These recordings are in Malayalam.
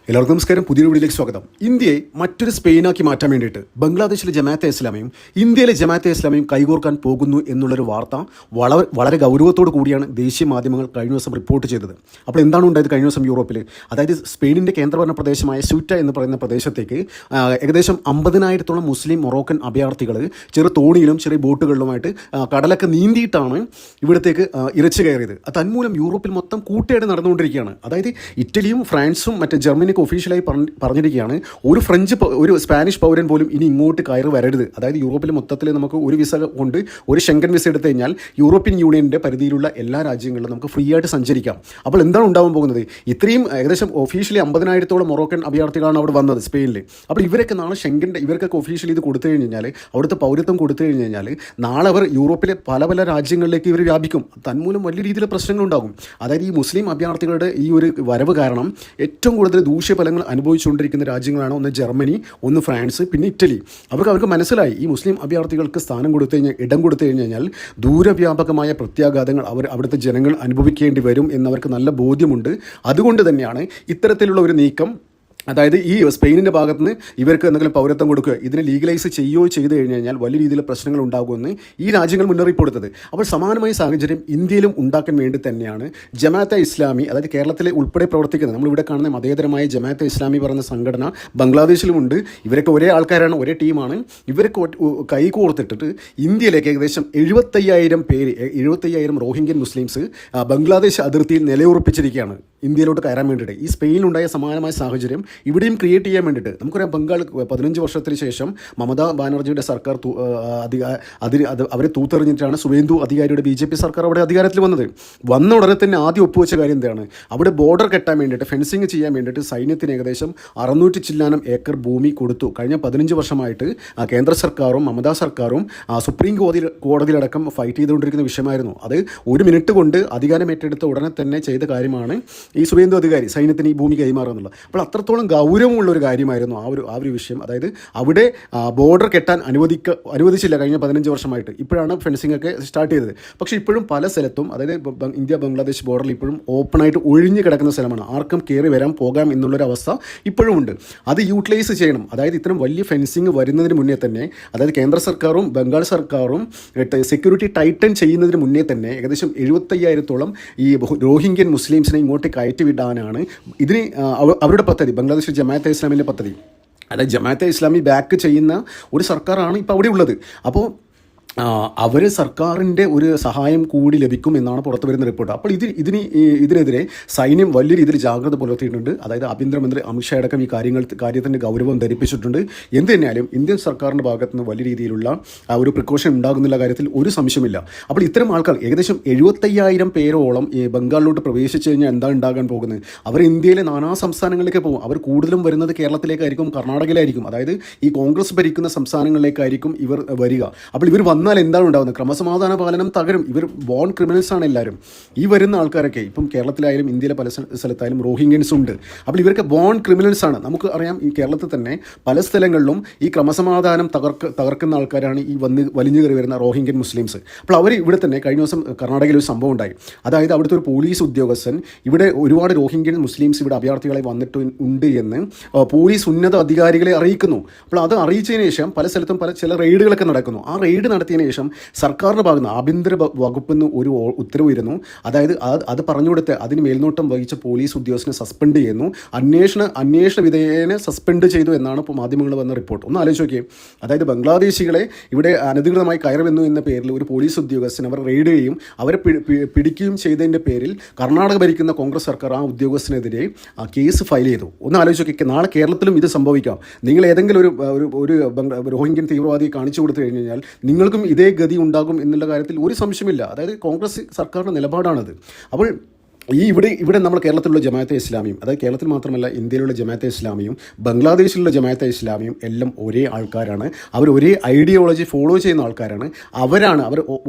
എല്ലാവർക്കും നമസ്കാരം. പുതിയൊരു വീഡിയോയിലേക്ക് സ്വാഗതം. ഇന്ത്യയെ മറ്റൊരു സ്പെയിനാക്കി മാറ്റാൻ വേണ്ടിയിട്ട് ബംഗ്ലാദേശിലെ ജമാഅത്തെ ഇസ്ലാമിയും ഇന്ത്യയിലെ ജമാഅത്തെ ഇസ്ലാമിയും കൈകോർക്കാൻ പോകുന്നു എന്നുള്ളൊരു വാർത്ത വളരെ ഗൗരവത്തോടു കൂടിയാണ് ദേശീയ മാധ്യമങ്ങൾ കഴിഞ്ഞ ദിവസം റിപ്പോർട്ട് ചെയ്തത്. അപ്പോൾ എന്താണ് ഉണ്ടായത് കഴിഞ്ഞ ദിവസം യൂറോപ്പിൽ? അതായത് സ്പെയിനിൻ്റെ കേന്ദ്രഭരണ പ്രദേശമായ സ്യൂറ്റ എന്ന് പറയുന്ന പ്രദേശത്തേക്ക് ഏകദേശം 50,000-ഓളം മുസ്ലിം മൊറോക്കൻ അഭയാർത്ഥികൾ ചെറു തോണിയിലും ചെറിയ ബോട്ടുകളിലുമായിട്ട് കടലൊക്കെ നീന്തിയിട്ടാണ് ഇവിടത്തേക്ക് ഇരച്ചു കയറിയത്. തന്മൂലം യൂറോപ്പിൽ മൊത്തം കൂട്ടയായിട്ട് നടന്നുകൊണ്ടിരിക്കുകയാണ്. അതായത് ഇറ്റലിയും ഫ്രാൻസും മറ്റ് ജർമ്മനി ഒഫീഷ്യലായി പറഞ്ഞിരിക്കുകയാണ്, ഒരു സ്പാനിഷ് പൗരൻ പോലും ഇനി ഇങ്ങോട്ട് കയറി വരരുത്. അതായത് യൂറോപ്പിൽ മൊത്തത്തിൽ നമുക്ക് ഒരു വിസ കൊണ്ട് ഒരു ഷെങ്കൻ വിസ എടുത്തു കഴിഞ്ഞാൽ യൂറോപ്യൻ യൂണിയൻ്റെ പരിധിയിലുള്ള എല്ലാ രാജ്യങ്ങളിലും നമുക്ക് ഫ്രീ ആയിട്ട് സഞ്ചരിക്കാം. അപ്പോൾ എന്താണ് ഉണ്ടാവാൻ പോകുന്നത്? ഇത്രയും ഏകദേശം ഒഫീഷ്യലി 50,000-ഓളം മൊറോക്കൻ അഭയാർത്ഥികളാണ് അവിടെ വന്നത് സ്പെയിനിൽ. അപ്പോൾ ഇവരൊക്കെ നാളെ ഇവർക്കൊക്കെ ഒഫീഷ്യലി ഇത് കൊടുത്തു കഴിഞ്ഞാൽ, അവിടുത്തെ പൗരത്വം കൊടുത്തു കഴിഞ്ഞാൽ നാളെ അവർ യൂറോപ്പിലെ പല രാജ്യങ്ങളിലേക്ക് ഇവർ വ്യാപിക്കും. തന്മൂലം വലിയ രീതിയിലുള്ള പ്രശ്നങ്ങളുണ്ടാകും. അതായത് ഈ മുസ്ലിം അഭയാർത്ഥികളുടെ ഈ ഒരു വരവ് കാരണം ഏറ്റവും കൂടുതൽ ദൂഷ്യഫലങ്ങൾ അനുഭവിച്ചുകൊണ്ടിരിക്കുന്ന രാജ്യങ്ങളാണ് ഒന്ന് ജർമ്മനി, ഒന്ന് ഫ്രാൻസ്, പിന്നെ ഇറ്റലി. അവർക്ക് മനസ്സിലായി ഈ മുസ്ലിം അഭയാർത്ഥികൾക്ക് സ്ഥാനം കൊടുത്തു കഴിഞ്ഞാൽ, ഇടം കൊടുത്തു കഴിഞ്ഞാൽ ദൂരവ്യാപകമായ പ്രത്യാഘാതങ്ങൾ അവിടുത്തെ ജനങ്ങൾ അനുഭവിക്കേണ്ടി വരും എന്നവർക്ക് നല്ല ബോധ്യമുണ്ട്. അതുകൊണ്ട് തന്നെയാണ് ഇത്തരത്തിലുള്ള ഒരു നീക്കം. അതായത് ഈ സ്പെയിനിൻ്റെ ഭാഗത്ത് നിന്ന് ഇവർക്ക് എന്തെങ്കിലും പൗരത്വം കൊടുക്കുക, ഇതിനെ ലീഗലൈസ് ചെയ്തു കഴിഞ്ഞാൽ വലിയ രീതിയിൽ പ്രശ്നങ്ങൾ ഉണ്ടാകുമെന്ന് ഈ രാജ്യങ്ങൾ മുന്നറിയിപ്പ് കൊടുത്തത്. അപ്പോൾ സമാനമായ സാഹചര്യം ഇന്ത്യയിലും ഉണ്ടാക്കാൻ വേണ്ടി തന്നെയാണ് ജമാഅത്തെ ഇസ്ലാമി, അതായത് കേരളത്തിലെ ഉൾപ്പെടെ പ്രവർത്തിക്കുന്നത് നമ്മളിവിടെ കാണുന്ന മതേതരമായ ജമാഅത്തെ ഇസ്ലാമി പറയുന്ന സംഘടന ബംഗ്ലാദേശിലുമുണ്ട്. ഇവരൊക്കെ ഒരേ ആൾക്കാരാണ്, ഒരേ ടീമാണ്. ഇവരൊക്കെ കൈകോർത്തിട്ടിട്ട് ഇന്ത്യയിലേക്ക് ഏകദേശം 75,000 റോഹിംഗ്യൻ മുസ്ലിംസ് ബംഗ്ലാദേശ് അതിർത്തിയിൽ നിലയുറപ്പിച്ചിരിക്കുകയാണ് ഇന്ത്യയിലോട്ട് കയറാൻ വേണ്ടിയിട്ട്. ഈ സ്പെയിനിലുണ്ടായ സമാനമായ സാഹചര്യം ഇവിടെയും ക്രിയേറ്റ് ചെയ്യാൻ വേണ്ടിയിട്ട് നമുക്കറിയാം. ബംഗാൾ 15 വർഷത്തിന് ശേഷം മമതാ ബാനർജിയുടെ സർക്കാർ അവരെ തൂത്തെറിഞ്ഞിട്ടാണ് സുവേന്ദു അധികാരിയുടെ BJP സർക്കാർ അവിടെ അധികാരത്തിൽ വന്ന ഉടനെ തന്നെ ആദ്യം ഒപ്പുവെച്ച കാര്യം എന്താണ്? അവിടെ ബോർഡർ കെട്ടാൻ വേണ്ടിയിട്ട്, ഫെൻസിങ് ചെയ്യാൻ വേണ്ടിയിട്ട് സൈന്യത്തിന് ഏകദേശം 600 ചില്ലാനം ഏക്കർ ഭൂമി കൊടുത്തു. കഴിഞ്ഞ 15 വർഷമായിട്ട് കേന്ദ്ര സർക്കാരും മമതാ സർക്കാരും സുപ്രീം കോടതിയിലടക്കം ഫൈറ്റ് ചെയ്തുകൊണ്ടിരിക്കുന്ന വിഷയമായിരുന്നു. അത് ഒരു മിനിറ്റ് കൊണ്ട് അധികാരം ഏറ്റെടുത്ത ഉടനെ തന്നെ ചെയ്ത കാര്യമാണ് ഈ സുവേന്ദു അധികാരി സൈന്യത്തിന് ഈ ഭൂമി കൈമാറുക എന്നുള്ളത്. അപ്പോൾ അത്രത്തോളം ഗൗരവമുള്ള ഒരു കാര്യമായിരുന്നു ആ ഒരു വിഷയം. അതായത് അവിടെ ബോർഡർ കെട്ടാൻ അനുവദിച്ചില്ല കഴിഞ്ഞ 15 വർഷമായിട്ട്. ഇപ്പോഴാണ് ഫെൻസിംഗ് ഒക്കെ സ്റ്റാർട്ട് ചെയ്തത്. പക്ഷേ ഇപ്പോഴും പല സ്ഥലത്തും, അതായത് ഇന്ത്യ ബംഗ്ലാദേശ് ബോർഡറിൽ ഇപ്പോഴും ഓപ്പണായിട്ട് ഒഴിഞ്ഞു കിടക്കുന്ന സ്ഥലമാണ്. ആർക്കും കയറി പോകാം എന്നുള്ളൊരവസ്ഥ ഇപ്പോഴും ഉണ്ട്. അത് യൂട്ടിലൈസ് ചെയ്യണം. അതായത് ഇത്തരം വലിയ ഫെൻസിങ് വരുന്നതിന് മുന്നേ തന്നെ, അതായത് കേന്ദ്ര സർക്കാരും ബംഗാൾ സർക്കാരും സെക്യൂരിറ്റി ടൈറ്റൻ ചെയ്യുന്നതിന് മുന്നേ തന്നെ ഏകദേശം 75,000-ഓളം ഈ റോഹിംഗ്യൻ മുസ്ലിംസിനെ ഇങ്ങോട്ട് കയറ്റിവിടാനാണ് ഇതിന് അവരുടെ പദ്ധതി, ബംഗ്ലാദേശ് ജമാഅത്തെ ഇസ്ലാമിൻ്റെ പദ്ധതി. അതായത് ജമാഅത്തെ ഇസ്ലാമി ബാക്ക് ചെയ്യുന്ന ഒരു സർക്കാരാണ് ഇപ്പോൾ അവിടെ ഉള്ളത്. അപ്പോൾ അവർ സർക്കാരിൻ്റെ ഒരു സഹായം കൂടി ലഭിക്കും എന്നാണ് പുറത്തു വരുന്ന റിപ്പോർട്ട്. അപ്പോൾ ഇതിനെതിരെ സൈന്യം വലിയ രീതിയിൽ ജാഗ്രത പുലർത്തിയിട്ടുണ്ട്. അതായത് ആഭ്യന്തരമന്ത്രി അമിത്ഷാ അടക്കം ഈ കാര്യത്തിൻ്റെ ഗൗരവം ധരിപ്പിച്ചിട്ടുണ്ട്. എന്ത് തന്നെയാലും ഇന്ത്യൻ സർക്കാരിൻ്റെ ഭാഗത്ത് നിന്ന് വലിയ രീതിയിലുള്ള ഒരു പ്രിക്കോഷൻ ഉണ്ടാകുന്നുള്ള കാര്യത്തിൽ ഒരു സംശയമില്ല. അപ്പോൾ ഇത്തരം ആൾക്കാർ ഏകദേശം 75,000 പേരോളം ഈ ബംഗാളിലോട്ട് പ്രവേശിച്ചു കഴിഞ്ഞാൽ എന്താ ഉണ്ടാകാൻ പോകുന്നത്? അവർ ഇന്ത്യയിലെ നാനാ സംസ്ഥാനങ്ങളിലേക്ക് പോകും. അവർ കൂടുതലും വരുന്നത് കേരളത്തിലേക്കായിരിക്കും, കർണാടകയിലായിരിക്കും. അതായത് ഈ കോൺഗ്രസ് ഭരിക്കുന്ന സംസ്ഥാനങ്ങളിലേക്കായിരിക്കും ഇവർ വരിക. അപ്പോൾ ഇവർ എന്നാൽ എന്താണ് ഉണ്ടാകുന്നത്? ക്രമസമാധാന പാലനം തകരും. ഇവർ ബോൺ ക്രിമിനൽസാണ് എല്ലാവരും. ഈ വരുന്ന ആൾക്കാരൊക്കെ ഇപ്പം കേരളത്തിലായാലും ഇന്ത്യയിലെ പല സ്ഥലത്തായാലും റോഹിംഗ്യൻസ് ഉണ്ട്. അപ്പോൾ ഇവരൊക്കെ ബോൺ ക്രിമിനൽസാണ്. നമുക്ക് അറിയാം, ഈ കേരളത്തിൽ തന്നെ പല സ്ഥലങ്ങളിലും ഈ ക്രമസമാധാനം തകർക്കുന്ന ആൾക്കാരാണ് ഈ വലിഞ്ഞു കയറി വരുന്ന റോഹിംഗ്യൻ മുസ്ലിംസ്. അപ്പോൾ അവർ ഇവിടെ തന്നെ കഴിഞ്ഞ ദിവസം കർണാടകയിൽ ഒരു സംഭവം ഉണ്ടായി. അതായത് അവിടുത്തെ ഒരു പോലീസ് ഉദ്യോഗസ്ഥൻ ഇവിടെ ഒരുപാട് റോഹിംഗ്യൻ മുസ്ലിംസ് ഇവിടെ അഭയാർത്ഥികളെ വന്നിട്ടുണ്ട് എന്ന് പോലീസ് ഉന്നത അധികാരികളെ അറിയിക്കുന്നു. അപ്പോൾ അത് അറിയിച്ചതിന് ശേഷം പല സ്ഥലത്തും ചില റെയ്ഡുകളൊക്കെ നടക്കുന്നു. ആ റെയ്ഡ് നടത്തിയതിന് ശേഷം സർക്കാരിൻ്റെ ഭാഗത്ത് നിന്ന് ആഭ്യന്തര വകുപ്പിന് ഒരു ഉത്തരവ് വരുന്നു. അതായത് അത് പറഞ്ഞുകൊടുത്ത് അതിന് മേൽനോട്ടം വഹിച്ച പോലീസ് ഉദ്യോഗസ്ഥനെ സസ്പെൻഡ് ചെയ്യുന്നു. അന്വേഷണ വിധേയനെ സസ്പെൻഡ് ചെയ്തു എന്നാണ് ഇപ്പോൾ മാധ്യമങ്ങൾ വന്ന റിപ്പോർട്ട്. ഒന്ന് ആലോചിച്ച് നോക്കിയേ. അതായത് ബംഗ്ലാദേശികളെ ഇവിടെ അനധികൃതമായി കയറുമെന്നു എന്ന പേരിൽ ഒരു പോലീസ് ഉദ്യോഗസ്ഥൻ അവർ റെയ്ഡ് ചെയ്യുകയും അവരെ പിടിക്കുകയും ചെയ്തതിൻ്റെ പേരിൽ കർണാടക ഭരിക്കുന്ന കോൺഗ്രസ് സർക്കാർ ആ ഉദ്യോഗസ്ഥനെതിരെ കേസ് ഫയൽ ചെയ്തു. ഒന്ന് ആലോചിച്ച് നോക്കിയാൽ നാളെ കേരളത്തിലും ഇത് സംഭവിക്കാം. നിങ്ങൾ ഏതെങ്കിലും ഒരു റോഹിംഗ്യൻ തീവ്രവാദിയെ കാണിച്ചു കൊടുത്തു കഴിഞ്ഞാൽ നിങ്ങൾക്കും ഇതേ ഗതി ഉണ്ടാകും എന്നുള്ള കാര്യത്തിൽ ഒരു സംശയമില്ല. അതായത് കോൺഗ്രസ് സർക്കാരിൻ്റെ നിലപാടാണത്. അപ്പോൾ ഇവിടെ നമ്മൾ കേരളത്തിലുള്ള ജമാഅത്തെ ഇസ്ലാമിയും, അതായത് കേരളത്തിൽ മാത്രമല്ല ഇന്ത്യയിലുള്ള ജമാഅത്തെ ഇസ്ലാമിയും ബംഗ്ലാദേശിലുള്ള ജമാഅത്തെ ഇസ്ലാമിയും എല്ലാം ഒരേ ആൾക്കാരാണ്. അവർ ഒരേ ഐഡിയോളജി ഫോളോ ചെയ്യുന്ന ആൾക്കാരാണ്. അവർ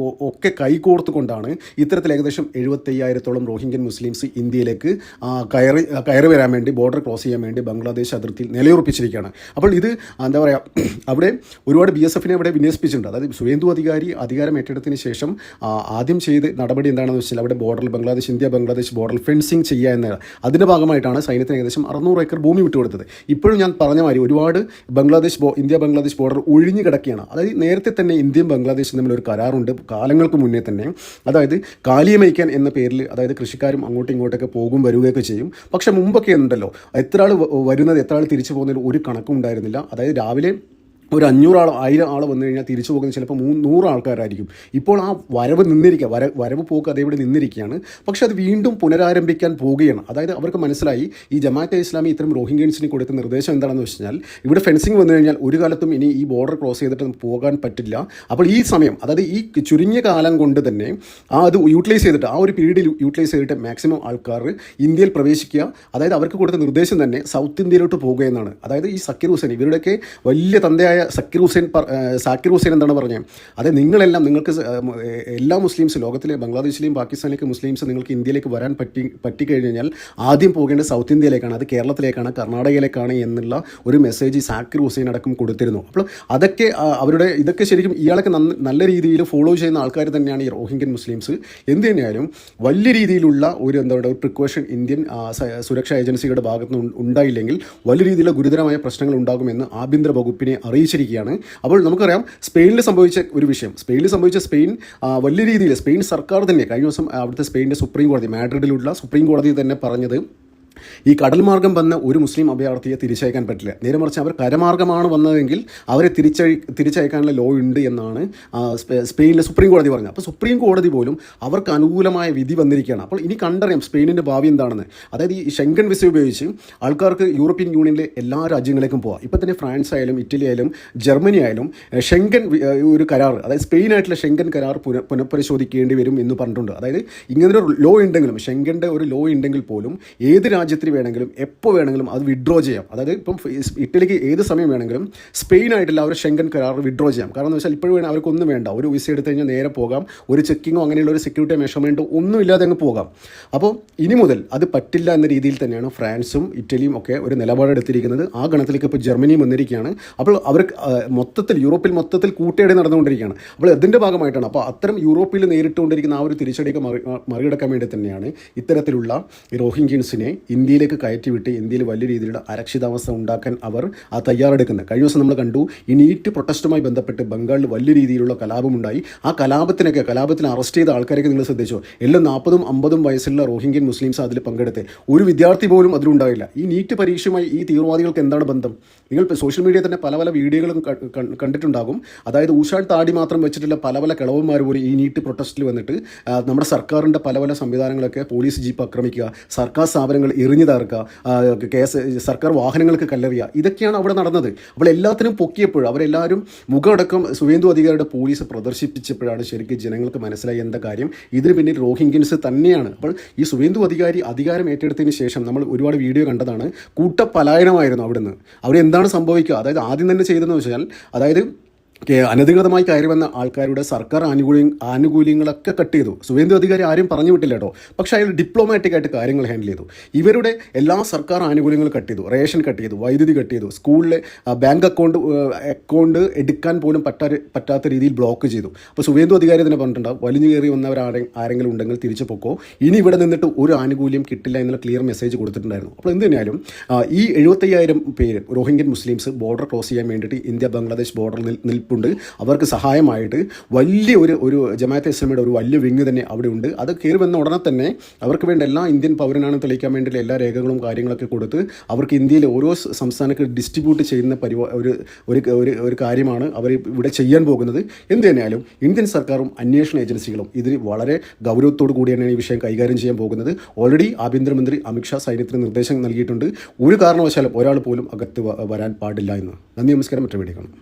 ഒക്കെ കൈകോർത്തുകൊണ്ടാണ് ഇത്തരത്തിൽ ഏകദേശം 75,000-ഓളം റോഹിംഗ്യൻ മുസ്ലിംസ് ഇന്ത്യയിലേക്ക് കയറി വരാൻ വേണ്ടി, ബോർഡർ ക്രോസ് ചെയ്യാൻ വേണ്ടി ബംഗ്ലാദേശ് അതിർത്തിയിൽ നിലയുറപ്പിച്ചിരിക്കുകയാണ്. അപ്പോൾ ഇത് എന്താ പറയുക, അവിടെ ഒരുപാട് BSF അവിടെ വിന്യസിപ്പിച്ചിട്ടുണ്ട്. അതായത് സുവേന്ദു അധികാരം ഏറ്റെടുത്തതിന് ശേഷം ആദ്യം ചെയ്ത് നടപടി എന്താണെന്ന് വെച്ചാൽ അവിടെ ബോർഡറിൽ ഇന്ത്യ ബംഗ്ലാദേശ് ബംഗ്ലാദേശ് ബോർഡറിൽ ഫെൻസിങ് ചെയ്യുക എന്നത്. അതിൻ്റെ ഭാഗമായിട്ടാണ് സൈന്യത്തിന് ഏകദേശം 600 ഏക്കർ ഭൂമി വിട്ടുകൊടുത്തത്. ഇപ്പോഴും ഞാൻ പറഞ്ഞ മാതിരി ഒരുപാട് ഇന്ത്യ ബംഗ്ലാദേശ് ബോർഡർ ഒഴിഞ്ഞു കിടക്കുകയാണ്. അതായത് നേരത്തെ തന്നെ ഇന്ത്യയും ബംഗ്ലാദേശും തമ്മിൽ ഒരു കരാറുണ്ട് കാലങ്ങൾക്ക് മുന്നേ തന്നെ. അതായത് കാലിയമൈക്കാൻ എന്ന പേരിൽ അതായത് കൃഷിക്കാരും അങ്ങോട്ടും ഇങ്ങോട്ടൊക്കെ പോകും വരികയൊക്കെ ചെയ്യും. പക്ഷേ മുമ്പൊക്കെ ഉണ്ടല്ലോ എത്ര ആൾ വരുന്നത് എത്ര ആൾ തിരിച്ചു പോകുന്നതിൽ ഒരു കണക്കും ഉണ്ടായിരുന്നില്ല. അതായത് രാവിലെ ഒരു 500 ആൾ 1000 ആൾ വന്നു കഴിഞ്ഞാൽ തിരിച്ചു പോകുന്നത് ചിലപ്പോൾ 100 ആൾക്കാരായിരിക്കും. ഇപ്പോൾ ആ വരവ് നിന്നിരിക്കുക വരവ് പോക്ക് അതേവിടെ നിന്നിരിക്കുകയാണ്. പക്ഷേ അത് വീണ്ടും പുനരാരംഭിക്കാൻ പോവുകയാണ്. അതായത് അവർക്ക് മനസ്സിലായി ഈ ജമാഅത്തെ ഇസ്ലാമി ഇത്തരം റോഹിംഗ്യൻസിന് കൊടുത്ത നിർദ്ദേശം എന്താണെന്ന് വെച്ച് കഴിഞ്ഞാൽ ഇവിടെ ഫെൻസിങ് വന്നു കഴിഞ്ഞാൽ ഒരു കാലത്തും ഇനി ഈ ബോർഡർ ക്രോസ് ചെയ്തിട്ട് പോകാൻ പറ്റില്ല. അപ്പോൾ ഈ സമയം അതായത് ഈ ചുരുങ്ങിയ കാലം കൊണ്ട് തന്നെ അത് യൂട്ടിലൈസ് ചെയ്തിട്ട് ആ ഒരു പീരീഡിൽ യൂട്ടിലൈസ് ചെയ്തിട്ട് മാക്സിമം ആൾക്കാർ ഇന്ത്യയിൽ പ്രവേശിക്കുക. അതായത് അവർക്ക് കൊടുത്ത നിർദ്ദേശം തന്നെ സൗത്ത് ഇന്ത്യയിലോട്ട് പോകുക എന്നാണ്. അതായത് ഈ സക്കീർ ഹുസൈൻ ഇവരുടെയൊക്കെ വലിയ തന്തയായ സാക്കിർ ഹുസൈൻ എന്താണ് പറഞ്ഞത്? അതായത് നിങ്ങളെല്ലാം നിങ്ങൾക്ക് എല്ലാ മുസ്ലിംസ് ലോകത്തിലെ ബംഗ്ലാദേശിലെയും പാകിസ്ഥാനിലേക്ക് മുസ്ലിംസ് നിങ്ങൾക്ക് ഇന്ത്യയിലേക്ക് വരാൻ പറ്റിക്കഴിഞ്ഞ് കഴിഞ്ഞാൽ ആദ്യം പോകേണ്ടത് സൗത്ത് ഇന്ത്യയിലേക്കാണ്, അത് കേരളത്തിലേക്കാണ്, കർണാടകയിലേക്കാണ് എന്നുള്ള ഒരു മെസ്സേജ് സാക്കിർ ഹുസൈൻ അടക്കം കൊടുത്തിരുന്നു. അപ്പോൾ അതൊക്കെ ഇതൊക്കെ ശരിക്കും ഇയാളൊക്കെ നല്ല രീതിയിൽ ഫോളോ ചെയ്യുന്ന ആൾക്കാർ തന്നെയാണ് ഈ റോഹിംഗ്യൻ മുസ്ലിംസ്. എന്ത് തന്നെയായാലും വലിയ രീതിയിലുള്ള ഒരു ഒരു പ്രിക്കോഷൻ ഇന്ത്യൻ സുരക്ഷാ ഏജൻസികളുടെ ഭാഗത്ത് നിന്ന് ഉണ്ടായില്ലെങ്കിൽ വലിയ രീതിയിലുള്ള ഗുരുതരമായ പ്രശ്നങ്ങൾ ഉണ്ടാകുമെന്ന് ആഭ്യന്തര വകുപ്പിനെ അറിയിച്ചിരിക്കുകയാണ്. അപ്പോൾ നമുക്കറിയാം സ്പെയിനിൽ സംഭവിച്ച ഒരു വിഷയം. സ്പെയിൻ വലിയ രീതിയിൽ സ്പെയിൻ സർക്കാർ തന്നെ കഴിഞ്ഞ ദിവസം അവിടുത്തെ സ്പെയിനിൻ്റെ സുപ്രീം കോടതി മാഡ്രിഡിലുള്ള സുപ്രീം കോടതി തന്നെ പറഞ്ഞത് ഈ കടൽ മാർഗം വന്ന ഒരു മുസ്ലിം അഭയാർത്ഥിയെ തിരിച്ചയക്കാൻ പറ്റില്ല. നേരെ മറിച്ച് അവർ കരമാർഗമാണ് വന്നതെങ്കിൽ അവരെ തിരിച്ചയക്കാനുള്ള ലോ ഉണ്ട് എന്നാണ് സ്പെയിനിലെ സുപ്രീം കോടതി പറഞ്ഞത്. അപ്പോൾ സുപ്രീം കോടതി പോലും അവർക്ക് അനുകൂലമായ വിധി വന്നിരിക്കുകയാണ്. അപ്പോൾ ഇനി കണ്ടറിയാം സ്പെയിനിൻ്റെ ഭാവി എന്താണെന്ന്. അതായത് ഈ ഷെങ്കൻ വിസ ഉപയോഗിച്ച് ആൾക്കാർക്ക് യൂറോപ്യൻ യൂണിയനിലെ എല്ലാ രാജ്യങ്ങളിലേക്കും പോകാം. ഇപ്പോൾ തന്നെ ഫ്രാൻസ് ആയാലും ഇറ്റലി ആയാലും ജർമ്മനി ആയാലും ഷെങ്കൻ ഒരു കരാർ അതായത് സ്പെയിനായിട്ടുള്ള ഷെങ്കൻ കരാർ പുനഃപരിശോധിക്കേണ്ടി വരും എന്ന് പറഞ്ഞിട്ടുണ്ട്. അതായത് ഇങ്ങനൊരു ലോ ഉണ്ടെങ്കിലും ഷെങ്കൻ്റെ ഒരു ലോ ഉണ്ടെങ്കിൽ പോലും ഏത് രാജ്യത്തിന് വേണമെങ്കിലും എപ്പോൾ വേണമെങ്കിലും അത് വിഡ്രോ ചെയ്യാം. അതായത് ഇപ്പം ഇറ്റലിക്ക് ഏത് സമയം വേണമെങ്കിലും സ്പെയിനായിട്ടില്ല അവർ ഷെങ്കൻ കരാർ വിഡ്രോ ചെയ്യാം. കാരണം എന്ന് വെച്ചാൽ ഇപ്പോഴും വേണം അവർക്കൊന്നും വേണ്ട, ഒരു വിസ എടുത്തു കഴിഞ്ഞാൽ നേരെ പോകാം, ഒരു ചെക്കിങ്ങോ അങ്ങനെയുള്ള ഒരു സെക്യൂരിറ്റി മെഷർമെൻറ്റോ ഒന്നും ഇല്ലാതെ അങ്ങ് പോകാം. അപ്പോൾ ഇനി മുതൽ അത് പറ്റില്ല എന്ന രീതിയിൽ തന്നെയാണ് ഫ്രാൻസും ഇറ്റലിയും ഒക്കെ ഒരു നിലപാടെടുത്തിരിക്കുന്നത്. ആ ഗണത്തിലേക്ക് ഇപ്പോൾ ജർമ്മനിയും വന്നിരിക്കുകയാണ്. അപ്പോൾ അവർക്ക് യൂറോപ്പിൽ മൊത്തത്തിൽ കൂട്ടയടി നടന്നുകൊണ്ടിരിക്കുകയാണ്. അപ്പോൾ അതിൻ്റെ ഭാഗമായിട്ടാണ് അപ്പോൾ അത്തരം യൂറോപ്പിൽ നേരിട്ടുകൊണ്ടിരിക്കുന്ന ആ ഒരു തിരിച്ചടിയൊക്കെ മറികടക്കാൻ വേണ്ടി തന്നെയാണ് ഇത്തരത്തിലുള്ള റോഹിംഗ്യൻസിനെ ഇന്ത്യയിലേക്ക് കയറ്റിവിട്ട് ഇന്ത്യയിൽ വലിയ രീതിയിലുള്ള അരക്ഷിതാവസ്ഥ ഉണ്ടാക്കാൻ അവർ തയ്യാറെടുക്കുന്നത്. കഴിഞ്ഞ ദിവസം നമ്മൾ കണ്ടു ഈ നീറ്റ് പ്രൊട്ടസ്റ്റുമായി ബന്ധപ്പെട്ട് ബംഗാളിൽ വലിയ രീതിയിലുള്ള കലാപമുണ്ടായി. ആ കലാപത്തിൽ അറസ്റ്റ് ചെയ്ത ആൾക്കാരൊക്കെ നിങ്ങൾ ശ്രദ്ധിച്ചോ? എല്ലാം 40 50 വയസ്സുള്ള റോഹിംഗ്യൻ മുസ്ലിംസ് അതിൽ പങ്കെടുത്ത് ഒരു വിദ്യാർത്ഥി പോലും അതിലുണ്ടായില്ല. ഈ നീറ്റ് പരീക്ഷയുമായി ഈ തീവ്രവാദികൾക്ക് എന്താണ് ബന്ധം? നിങ്ങൾ സോഷ്യൽ മീഡിയയിൽ തന്നെ പല വീഡിയോകളും കണ്ടിട്ടുണ്ടാകും. അതായത് ഊഷാൾ താടി മാത്രം വെച്ചിട്ടുള്ള പല കിളവന്മാർ പോലും ഈ നീറ്റ് പ്രൊട്ടസ്റ്റിൽ വന്നിട്ട് നമ്മുടെ സർക്കാരിൻ്റെ പല സംവിധാനങ്ങളൊക്കെ പോലീസ് ജീപ്പ് ആക്രമിക്കുക, സർക്കാർ സ്ഥാപനങ്ങൾ എറിഞ്ഞു തകർക്കുക, സർക്കാർ വാഹനങ്ങൾക്ക് കല്ലെറിയുക, ഇതൊക്കെയാണ് അവിടെ നടന്നത്. അപ്പോൾ എല്ലാത്തിനും പൊക്കിയപ്പോഴും അവരെല്ലാവരും മുഖമടക്കം സുവേന്ദു അധികാരിയുടെ പോലീസ് പ്രദർശിപ്പിച്ചപ്പോഴാണ് ശരിക്കും ജനങ്ങൾക്ക് മനസ്സിലായി എന്താ കാര്യം, ഇതിന് പിന്നിൽ റോഹിംഗ്യൻസ് തന്നെയാണ്. അപ്പോൾ ഈ സുവേന്ദു അധികാരം ഏറ്റെടുത്തതിന് ശേഷം നമ്മൾ ഒരുപാട് വീഡിയോ കണ്ടതാണ്. കൂട്ടപ്പലായനമായിരുന്നു അവിടുന്ന്. അവരെന്താണ് സംഭവിക്കുക? അതായത് ആദ്യം തന്നെ ചെയ്തതെന്ന് വെച്ചാൽ അതായത് അനധികൃതമായി കയറി വന്ന ആൾക്കാരുടെ സർക്കാർ ആനുകൂല്യങ്ങളൊക്കെ കട്ട് ചെയ്തു. സുവേന്ദു അധികാരി ആരും പറഞ്ഞു വിട്ടില്ല കേട്ടോ. പക്ഷേ അയാൾ ഡിപ്ലോമാറ്റിക് ആയിട്ട് കാര്യങ്ങൾ ഹാൻഡിൽ ചെയ്തു. ഇവരുടെ എല്ലാ സർക്കാർ ആനുകൂല്യങ്ങളും കട്ട് ചെയ്തു, റേഷൻ കട്ട് ചെയ്തു, വൈദ്യുതി കട്ട് ചെയ്തു, സ്കൂളിലെ ബാങ്ക് അക്കൗണ്ട് എടുക്കാൻ പോലും പറ്റാത്ത രീതിയിൽ ബ്ലോക്ക് ചെയ്തു. അപ്പോൾ സുവേന്ദു അധികാരി തന്നെ പറഞ്ഞിട്ടുണ്ടാവും, വലിഞ്ഞു കയറി ആരെങ്കിലും ഉണ്ടെങ്കിൽ തിരിച്ചു പൊക്കോ, ഇനി ഇവിടെ നിന്നിട്ട് ഒരു ആനുകൂല്യം കിട്ടില്ല എന്നുള്ള ക്ലിയർ മെസ്സേജ് കൊടുത്തിട്ടുണ്ടായിരുന്നു. അപ്പോൾ എന്ത് തന്നെയാലും ഈ 75,000 പേര് റോഹിംഗ്യൻ മുസ്ലിംസ് ബോർഡർ ക്രോസ് ചെയ്യാൻ വേണ്ടിയിട്ട് ഇന്ത്യ ബംഗ്ലാദേശ് ബോർഡറിൽ നിൽപ്പുണ്ട്. അവർക്ക് സഹായമായിട്ട് വലിയ ഒരു ജമാഅത്തെ ഇസ്ലാമിയുടെ ഒരു വലിയ വിങ് തന്നെ അവിടെ ഉണ്ട്. അത് കയറി വന്ന ഉടനെ തന്നെ അവർക്ക് വേണ്ട എല്ലാ ഇന്ത്യൻ പൗരനാണെന്ന് തെളിയിക്കാൻ വേണ്ടിയുള്ള എല്ലാ രേഖകളും കാര്യങ്ങളൊക്കെ കൊടുത്ത് അവർക്ക് ഇന്ത്യയിലെ ഓരോ സംസ്ഥാനത്ത് ഡിസ്ട്രിബ്യൂട്ട് ചെയ്യുന്ന ഒരു കാര്യമാണ് അവർ ഇവിടെ ചെയ്യാൻ പോകുന്നത്. എന്ത് തന്നെയാലും ഇന്ത്യൻ സർക്കാരും അന്വേഷണ ഏജൻസികളും ഇതിന് വളരെ ഗൗരവത്തോടു കൂടിയാണ് ഈ വിഷയം കൈകാര്യം ചെയ്യാൻ പോകുന്നത്. ഓൾറെഡി ആഭ്യന്തരമന്ത്രി അമിത്ഷാ സൈന്യത്തിന് നിർദ്ദേശം നൽകിയിട്ടുണ്ട്. ഒരു കാരണവശാലും ഒരാൾ പോലും അകത്ത് വരാൻ പാടില്ല എന്ന്. നന്ദി, നമസ്കാരം. മറ്റൊരു വീഡിയോ കാണാം.